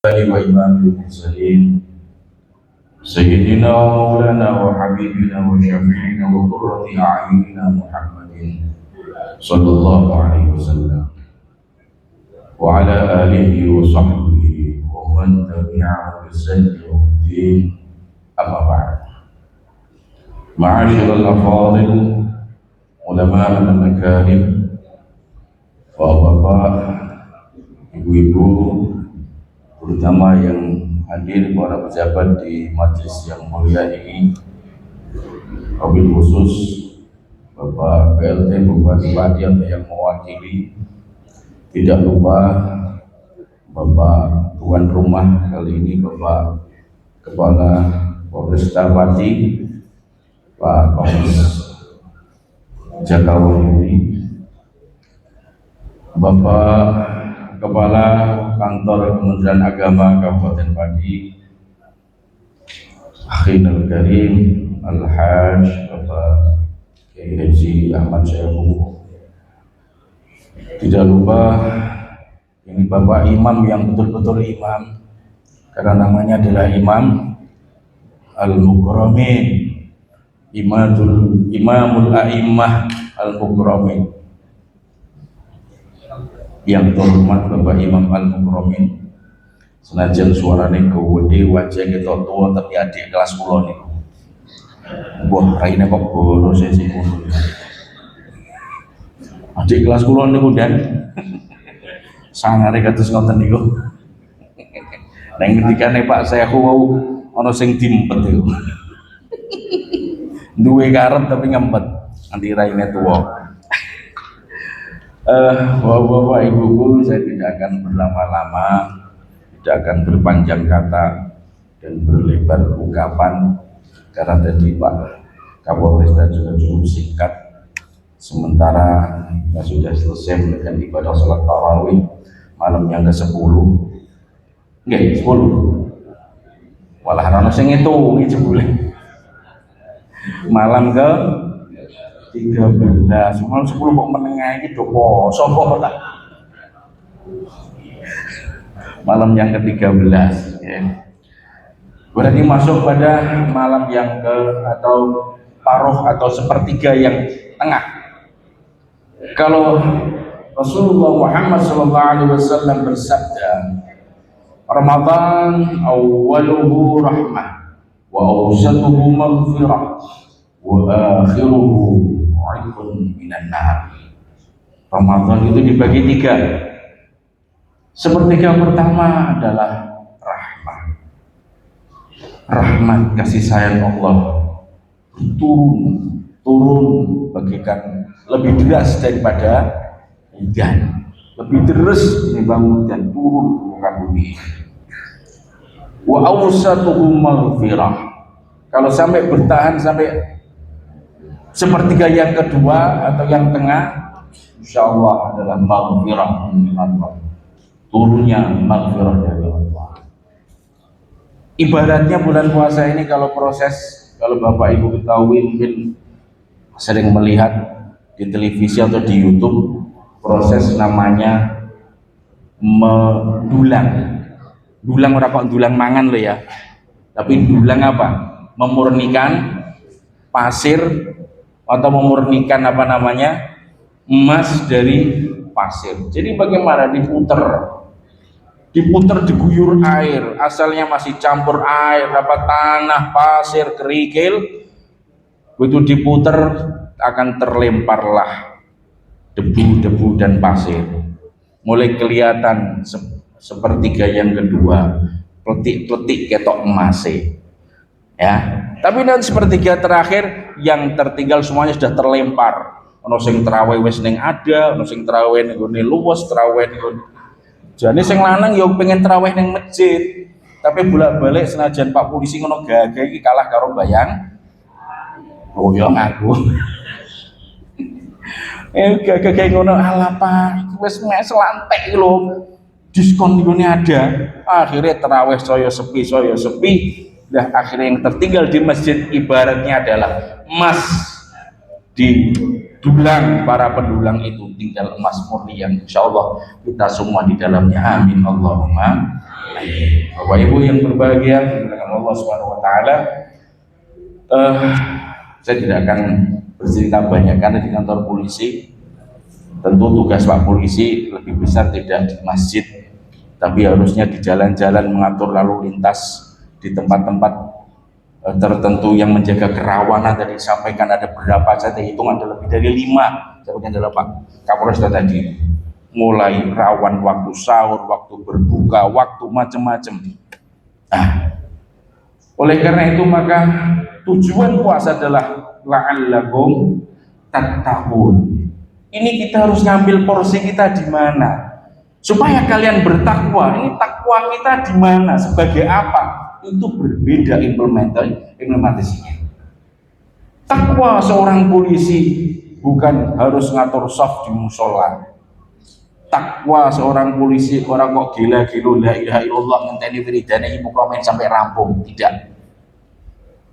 وإمام المرسلين سيدنا ومولانا وحبيبنا وشفيعنا وقرة أعيننا محمد صلى الله عليه وسلم وعلى آله وصحبه ومن تبعه بسن يوم الدين. أما بعد، معاشر الأفاضل، علماء الأكارم، bapak-bapak, ibu-ibu, terutama yang hadir para pejabat di majelis yang mulia ini, wabil khusus Bapak PLT Bupati atau yang mewakili, tidak lupa Bapak tuan rumah kali ini, Bapak Kepala Polresta Pati, Pak Komis Jakawahuni, Bapak Kepala Kantor Kementerian Agama Kabupaten Pati, Akhirul Karim Al-Hajj Bapak Kiai Haji Ahmad Syekhu. Tidak lupa ini Bapak Imam yang betul-betul imam, karena namanya adalah Imam Al-Mukramin, Imamul A'immah Al-Mukramin, yang terhormat Bapak Imam Al-Mukramin. Senajan suarane gede, wajahnya tua, tapi adik kelas kula niku. Wah, raine kok boros sih ngono. Adik kelas kula niku dan sangare kados ngoten niku. Nang ngendikane Pak Syekhu wau ana sing dimpet iku. Duwe karep tapi ngempet, nanti raine tua. Bapak-bapak, ibu-ibu, saya tidak akan berlama-lama, tidak akan berpanjang kata dan berlebar ungkapan, karena tadi Pak Kapolresta juga cukup singkat. Sementara kita sudah selesai melakukan ibadah sholat tarawih malam yang ke-10, enggak 10, malah rano sing itu jebule malam ke 13, malam 10 kok menengah ini do poso kok tak. Malam yang ke-13 ya. Berarti masuk pada malam yang ke atau paruh atau sepertiga yang tengah. Kalau Rasulullah Muhammad SAW bersabda, Ramadan awwaluhu rahmah wa awsatuhu maghfirah wa akhiruhu mu'ikun minan nar. Ramadan itu dibagi 3. Sepertiga pertama adalah rahmat kasih sayang Allah turun bagikan lebih deras daripada hujan, lebih deras daripada hujan turun ke muka bumi. Wa awsatuhu maghfirah, kalau sampai bertahan sampai sepertiga yang kedua atau yang tengah, insyaallah adalah maghfirah min Allah, turunnya maghfirah dari Allah. Ibaratnya bulan puasa ini kalau Bapak Ibu ketahui, mungkin sering melihat di televisi atau di YouTube, proses namanya mendulang. Dulang ora kok dulang mangan lo ya, tapi dulang apa? Memurnikan pasir atau memurnikan emas dari pasir. Jadi bagaimana diputer diguyur air, asalnya masih campur air, tanah, pasir, kerikil, begitu diputer akan terlemparlah debu-debu dan pasir, mulai kelihatan sepertiga yang kedua, pletik-pletik ketok emas ya. Tapi nanti sepertiga terakhir yang tertinggal semuanya sudah terlempar. Ono sing terawih wis ning ada, ono sing terawih ning gone luwes, terawih ning jane sing lanang ya pengen terawih ning masjid, tapi bolak-balik senajan Pak polisi ngono gagah iki kalah karo bayang. Oh ya ngaku. Gagah ngono ala Pak, wis mes lantek lho. Diskon nggone ada. Akhirnya terawih saya sepi. Nah, akhirnya yang tertinggal di masjid ibaratnya adalah emas di dulang para pendulang itu, tinggal emas murni yang insyaallah kita semua di dalamnya. Amin Allahumma amin. Bapak Ibu yang berbahagia dimuliakan Allah Subhanahu wa taala, saya tidak akan bercerita banyak karena di kantor polisi tentu tugas Pak Polisi lebih besar tidak di masjid, tapi harusnya di jalan-jalan mengatur lalu lintas di tempat-tempat tertentu yang menjaga kerawanan. Tadi disampaikan ada berapa, saya hitung ada lebih dari 5, seperti adalah Pak Kapolres tadi, mulai rawan waktu sahur, waktu berbuka, waktu macam-macam. Oleh karena itu maka tujuan puasa adalah la'allakum tattaqun. Ini kita harus ngambil porsi kita di mana supaya kalian bertakwa. Ini takwa kita di mana, sebagai apa? Itu berbeda implementasinya. Takwa seorang polisi bukan harus ngatur saf di musola. Takwa seorang polisi orang kok gila-gila la ilaha illallah ngenteni wiridane ibu komen sampai rampung, tidak.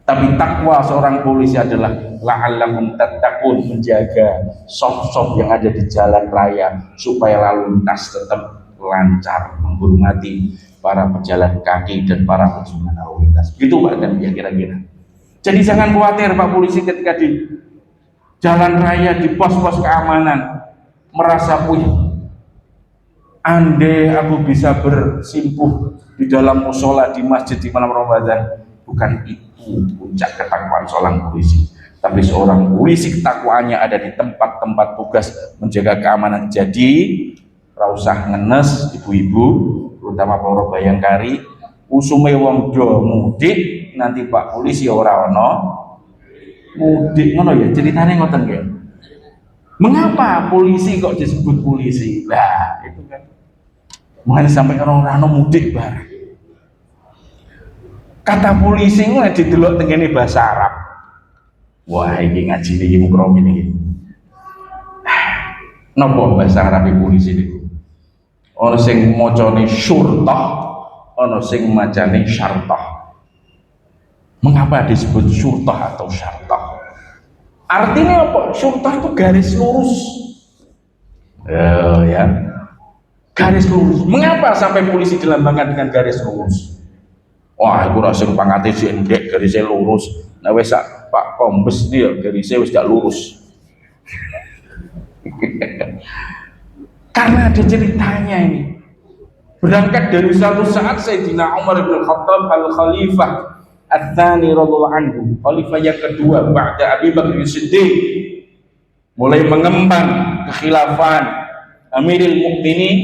Tapi takwa seorang polisi adalah la'allakum tattaqun, menjaga sop-sop yang ada di jalan raya supaya lalu lintas tetap lancar, menghormati para pejalan kaki dan para pengguna lalu lintas. Gitu Pak dan ya kira-kira. Jadi jangan khawatir Pak Polisi ketika di jalan raya, di pos-pos keamanan merasa andai aku bisa bersimpuh di dalam musola di masjid di malam Ramadan. Bukan itu puncak ketakwaan seorang polisi, tapi seorang polisi ketakwaannya ada di tempat-tempat tugas menjaga keamanan. Jadi rausah ngenes ibu-ibu, terutama para bayangkari, usume wong do mudik nanti Pak Polisi ora ono mudik ngono ya, ceritanya ngoten nggih. Mengapa polisi kok disebut polisi? Lah itu kan mulai sampai orang-orang mudik bareng. Kata polisi itu didelok tengene bahasa Arab. Wah, ini ngaji ini mukrom ini. Napa bahasa Arab polisi ini? Ono sing macane syurtah, ono sing macane syartah. Mengapa disebut syurtah atau syartah? Artinya apa? Syurtah itu garis lurus. Ya. Garis lurus. Mengapa sampai polisi dilambangkan dengan garis lurus? Wah, aku rasa pangkatnya si endek garisnya lurus. Nah, wes Pak Kombes dia garisnya wes gak lurus. Karena ada ceritanya ini. Berangkat dari suatu saat Sayyidina Umar bin Khattab al-Khalifah Ats-Tsani radhiyallahu anhu, khalifah yang kedua ba'da Abi Bakar Siddiq, mulai mengemban kekhilafan Amirul Mukminin,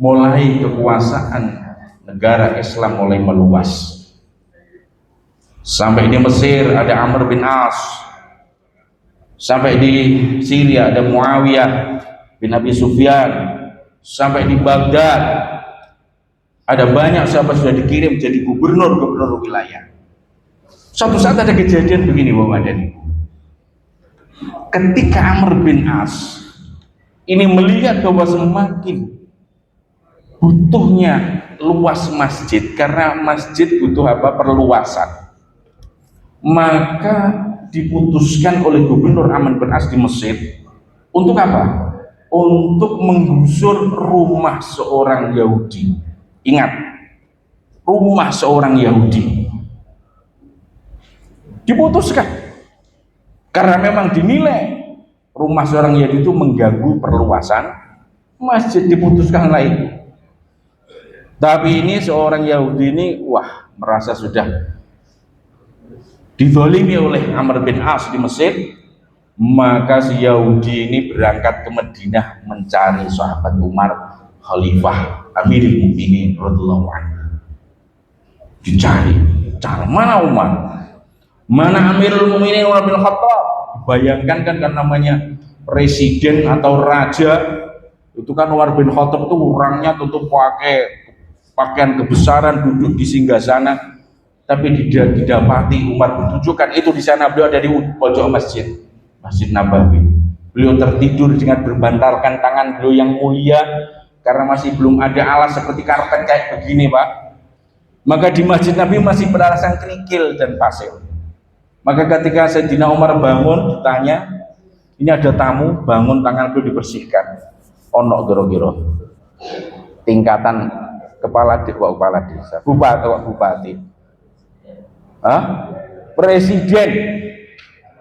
mulai kekuasaan negara Islam mulai meluas. Sampai di Mesir ada Amr bin As, sampai di Syria ada Muawiyah bin Abi Sufyan, sampai di Baghdad ada banyak sahabat sudah dikirim jadi gubernur wilayah. Suatu saat ada kejadian begini Bapak dan Ibu. Ketika Amr bin As ini melihat bahwa semakin butuhnya luas masjid, karena masjid butuh apa? Perluasan. Maka diputuskan oleh Gubernur Amr bin As di Mesir untuk apa? Untuk menggusur rumah seorang Yahudi. Ingat, rumah seorang Yahudi diputuskan karena memang dinilai rumah seorang Yahudi itu mengganggu perluasan masjid, diputuskan lain. Tapi ini seorang Yahudi ini merasa sudah dizalimi oleh Amr bin As di Mesir, maka si Yahudi ini berangkat ke Madinah mencari sahabat Umar, Khalifah Amirul Mukminin radhiyallahu anhu. Dicari, mana Umar? Mana Amirul Mukminin Umar bin Khattab? Bayangkan kan namanya presiden atau raja, itu kan Umar bin Khattab itu orangnya tutup pakai pakaian kebesaran, duduk di singgasana, tapi didapati Umar bertunjukkan itu di sana beliau ada di pojok Masjid Nabawi. Beliau tertidur dengan berbantalkan tangan beliau yang mulia, karena masih belum ada alas seperti karpet kayak begini Pak. Maka di Masjid Nabi masih beralasan kerikil dan pasir. Maka ketika Sayyidina Umar bangun, ditanya, ini ada tamu, bangun, tangan beliau dibersihkan. Ono gero-gero tingkatan kepala desa, bupati, presiden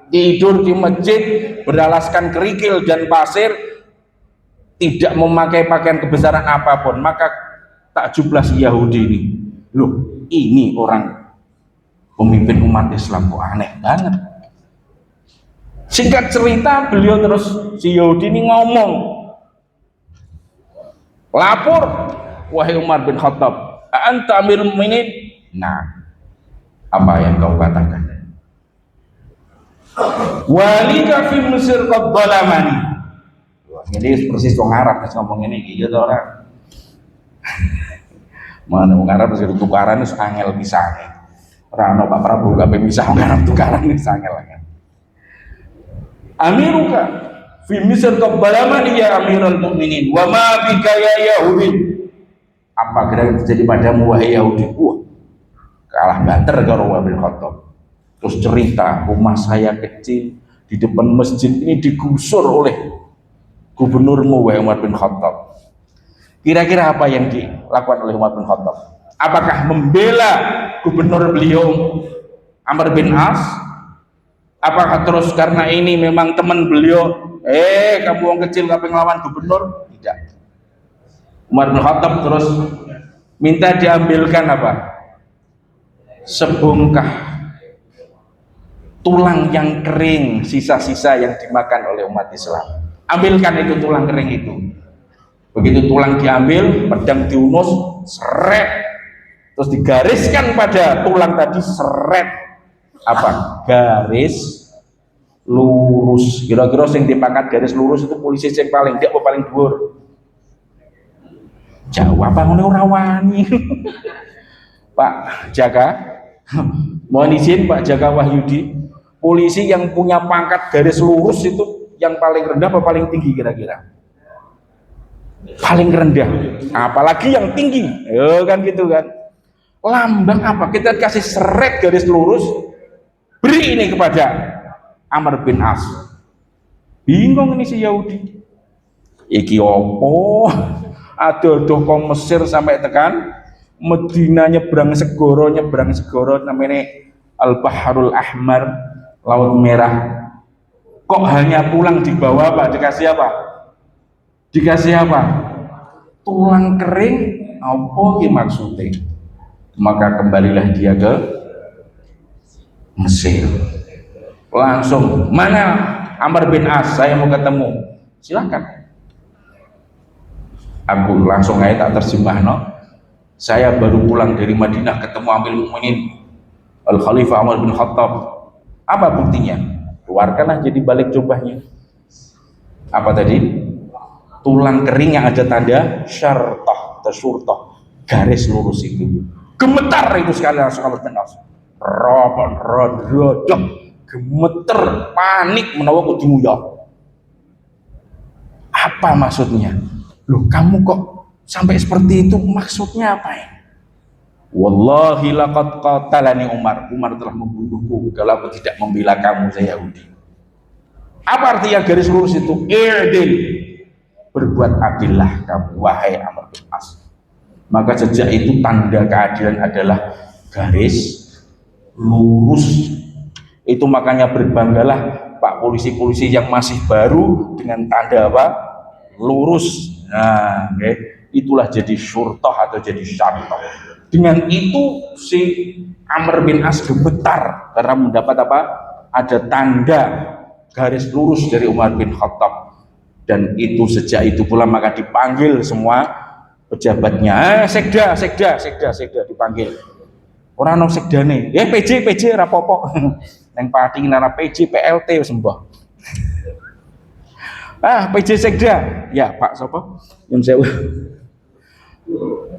tidur di masjid beralaskan kerikil dan pasir, tidak memakai pakaian kebesaran apapun, maka takjublah si Yahudi ini, loh ini orang pemimpin umat Islam kok aneh banget. Singkat cerita, beliau terus, si Yahudi ini ngomong, lapor wahai Umar bin Khattab, anta amirul mukminin. Nah, apa yang kau katakan? Walika fi Mesir qad zalamani. Ini persis wong Arab ngomong ini gitu orang. Mana wong Arab wis tukaran wis angel pisane. Ora ono Pak Prabowo gak misah wong Arab tukaran wis angel. Amiruka fi Mesir qad zalamani ya amirul mukminin wa ma bika ya Yahudi. Apa kira terjadi padamu wahai Yahudi? Kalah banter karo Umar bin Khattab. Terus cerita, rumah saya kecil di depan masjid ini digusur oleh gubernurmu wahai Umar bin Khattab. Kira-kira apa yang dilakukan oleh Umar bin Khattab? Apakah membela gubernur beliau Amr bin As? Apakah terus karena ini memang teman beliau, kamu orang kecil gak pengen lawan gubernur? Tidak. Umar bin Khattab terus minta diambilkan apa? Sebongkah tulang yang kering, sisa-sisa yang dimakan oleh umat Islam. Ambilkan itu tulang kering itu. Begitu tulang diambil, pedang diunus, seret, terus digariskan pada tulang tadi, seret. Apa? Garis lurus. Kira-kira yang dipangkat garis lurus itu polisi yang paling dia paling dhuwur. Jawab apa ngono ora wani. Pak Jaka, mohon izin Pak Jaka Wahyudi, polisi yang punya pangkat garis lurus itu yang paling rendah apa paling tinggi kira-kira? Paling rendah, apalagi yang tinggi, kan gitu kan. Lambang apa? Kita kasih seret garis lurus, beri ini kepada Amr bin As. Bingung ini si Yahudi. Iki opo? Aduh kong Mesir sampai tekan Medina nyebrang segoro namanya Al-Baharul Ahmar, Laut Merah. Kok hanya pulang di bawah Pak? Dikasih apa? Tulang kering. Apa maksudnya? Maka kembalilah dia ke Mesir. Langsung, mana Amr bin As? Saya mau ketemu. Silakan. Aku langsung aja tak terjemah, no. Saya baru pulang dari Madinah ketemu Amirul Mukminin Al Khalifah Umar bin Khattab. Apa buktinya? Keluarkanlah jadi balik jubahnya. Apa tadi? Tulang kering yang ada tanda syartah atau syurtah, garis lurus itu. Gemetar itu sekali langsung Amr bin As. Rodok, gemeter, panik menawa kudu nguyah. Apa maksudnya? Loh, kamu kok sampai seperti itu, maksudnya apa ya? Wallahi laqad qatalani Umar. Umar telah membunuhku kalau aku tidak membela kamu, saya Yahudi. Apa artinya garis lurus itu? I'dil, berbuat adillah kamu wahai Amr bin As. Maka sejak itu tanda keadilan adalah garis lurus. Itu makanya berbanggalah Pak polisi-polisi yang masih baru dengan tanda apa? Lurus. Nah, itulah jadi syurtah atau jadi syartah. Dengan itu si Amr bin As gemetar karena mendapat apa? Ada tanda garis lurus dari Umar bin Khattab. Dan itu sejak itu pula maka dipanggil semua pejabatnya. Sekda dipanggil. Orang no sekdane. PJ rapopo. Neng pati nara PJ PLT sembah. PJ Sekda, ya Pak Sopo, yang saya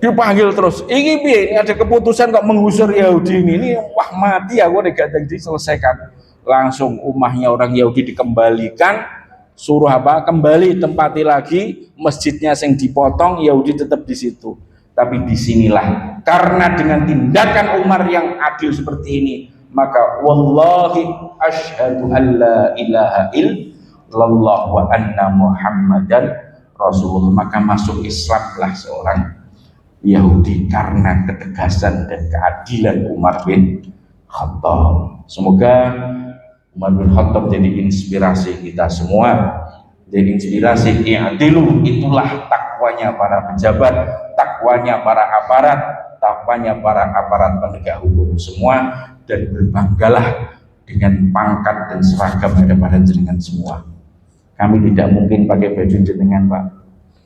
dipanggil terus. Ini ada keputusan kok menggusur Yahudi ini wah mati aku udah gak diselesaikan. Langsung rumahnya orang Yahudi dikembalikan, suruh apa? Kembali tempati lagi masjidnya yang dipotong, Yahudi tetap di situ. Tapi disinilah karena dengan tindakan Umar yang adil seperti ini, maka wallahi asyhadu an la ilaha illallah wa anna Muhammadan Rasulullah, maka masuk Islamlah seorang Yahudi karena ketegasan dan keadilan Umar bin Khattab. Semoga Umar bin Khattab jadi inspirasi kita semua, jadi inspirasi. I'dilu, itulah takwanya para pejabat, takwanya para aparat, takwanya para aparat penegak hukum semua, dan berbanggalah dengan pangkat dan seragam yang ada pada jenengan semua. Kami tidak mungkin pakai baju jenengan, Pak,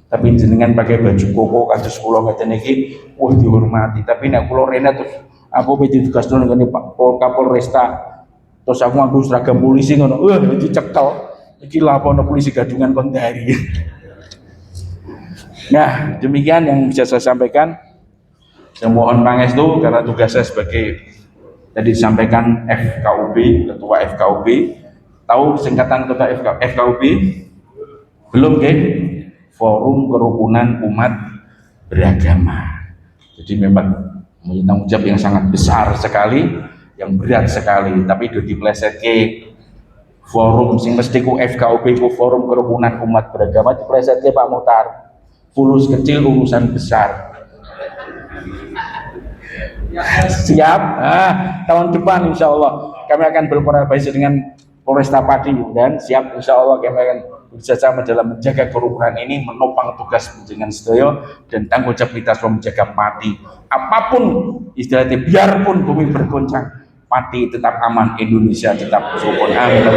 tapi jenengan pakai baju koko kados kula ngeten iki wah dihormati. Tapi nek kula rene terus aku pedi tugas nang ngene Pak Kapolresta, terus aku ngaku seragam polisi ngono, dicekel. Iki lha apa polisi gadungan kon dari. Nah, demikian yang bisa saya sampaikan. Saya mohon pangestu karena tugas saya sebagai tadi disampaikan FKUB, ketua FKUB. Tahu singkatan ketua FKUB? Belum, Ge? Forum Kerukunan Umat Beragama. Jadi memang tanggung jawab yang sangat besar sekali, yang berat sekali, tapi itu diplesetke forum sing mesti ku FKUB ku Forum Kerukunan Umat Beragama diplesetke Pak Muhtar. Fulus kecil urusan besar. Siap? Tahun depan insya Allah kami akan berkolaborasi dengan Polresta Pati dan siap insya Allah kami akan bersama dalam menjaga kerukunan ini, menopang tugas dengan sedaya dan tanggung jawab kita semua menjaga Pati. Apapun istilahnya, biarpun bumi bergoncang, Pati tetap aman, Indonesia tetap rukun. Amin.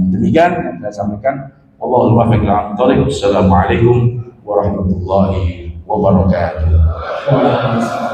Demikian yang saya sampaikan. Wassalamualaikum warahmatullahi wabarakatuh.